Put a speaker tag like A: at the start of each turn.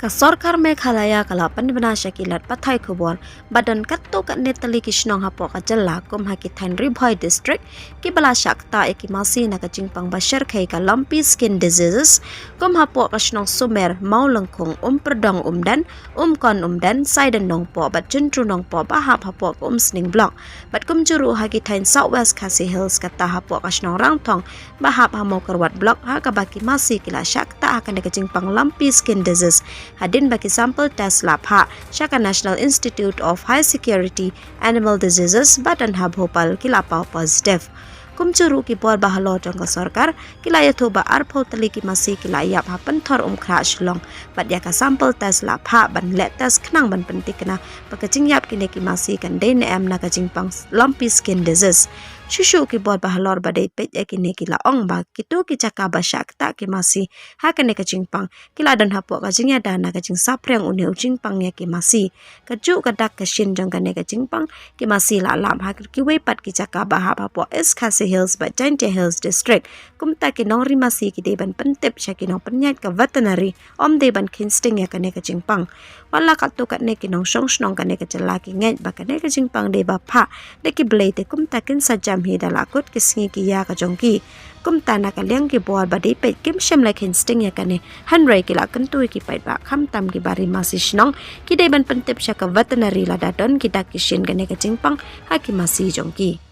A: Kasorkar Meghalaya kalapan bana syakilat pathai kubon badan katto kat netali kishnong Hapoh ka Jylla kum hakitain Ribhoi district ki bala syakta eki Masi na ka Jingpang bashar kai ka lumpy skin diseases kum Hapoh kashnong sumer mau lengkung perdong dan kon dan saidan nong po bat jentru nong po bahap Hapoh ka sning block bat kum juru hakitain southwest Khasi Hills kata Hapoh kashnong rangtong bahap hamau kerwat block ha ka baki Masi kila syakta akan ka Jingpang lumpy skin disease hadin bagi sampel tes lab ha Syaka National Institute of High Security Animal Diseases badan Hapoh kilapau positif. Kumcuru ki bor bahalo jangka sorkar kila ya thoba arpho tali ki Masi kila yap ha penthor crash long bat ya ka sampel tes lab ha ban let tes khnang ban pentik na pakacing yap kine ki Masi kan DNM na ka Jingpang lumpy skin disease. Shushu ki bor bahalor badai pet ya kine kila ong ba kitu ki caka basyak ta ki Masi ha kane ka Jingpang kila dan Hapoh ka jingya dana ka jing sapreng une Jingpang ya ki Masi kaju kadak ka shin jang kane ka Jingpang ki Masi la lam ha ki wepat ki caka bahap Hapoh es Khasi Hills ba Jylla Hills district kumta ki nong ri Masi ki deban pentip syaki nong penyat ka veterinary om deban kinsting ya kane ka Jingpang wala katu kat ne ki nong shong shnong kane ka Jylla ki ngai ba kane ka Jingpang de ba pha de ki blai te kumta kin sajam hi dalakut kisngi ki ya ka jongki kumta na ka liang ki bor ba de pet kim shem la kinsting ya kane hanrai ki la kentui ki pait ba kham tam ki bari Masi shnong ki deban pentip syaka veterinary la dadon ki dak ki shin kane ka Jingpang ha ki Masi jongki